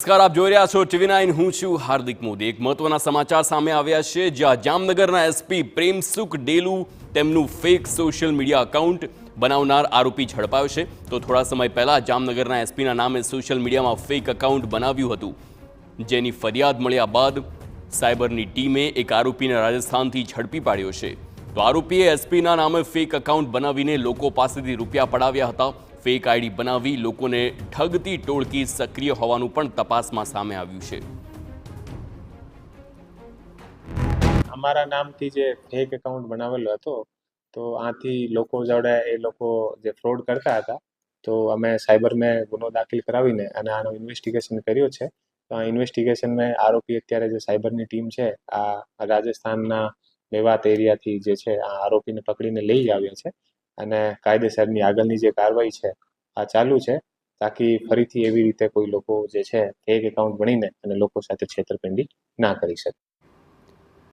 નમસ્કાર, આપ જોઈ રહ્યા છો TV9. હું છું હાર્દિક મોદી. એક મહત્વના સમાચાર સામે આવ્યા છે, જ્યાં જામનગરના એસપી પ્રેમસુખ ડેલુ તેમનું ફેક સોશિયલ મીડિયા એકાઉન્ટ બનાવનાર આરોપી ઝડપાયો છે. તો થોડા સમય પહેલા જામનગરના એસપીના નામે સોશિયલ મીડિયામાં ફેક એકાઉન્ટ બનાવ્યું હતું, જેની ફરિયાદ મળ્યા બાદ સાયબરની ટીમે એક આરોપીને રાજસ્થાનથી ઝડપી પાડ્યો છે. તો આરોપીએ એસપીના નામે ફેક એકાઉન્ટ બનાવીને લોકો પાસેથી રૂપિયા પડાવ્યા હતા. ફેક આઈડી બનાવી લોકોને ઠગતી ટોળકી સક્રિય હોવાનું પણ તપાસમાં સામે આવ્યું છે. અમારા નામથી જે ફેક એકાઉન્ટ બનાવેલો હતો, તો આથી લોકો જોડે એ લોકો જે ફ્રોડ કરતા હતા, તો અમે સાયબરમાં ગુનો દાખલ કરાવીને અને આનો ઇન્વેસ્ટિગેશન કર્યો છે. તો આ ઇન્વેસ્ટિગેશનમાં આરોપી અત્યારે જે સાયબરની ટીમ છે, આ રાજસ્થાનના મેવાત એરિયાથી જે છે આ આરોપીને પકડીને લઈ આવ્યા છે અને કાયદેસરની આગળની જે કાર્યવાહી છે આ ચાલુ છે, તાકી ફરીથી એવી રીતે કોઈ લોકો જે છે ફેક એકાઉન્ટ બનીને અને લોકો સાથે છેતરપિંડી ના કરી શકે.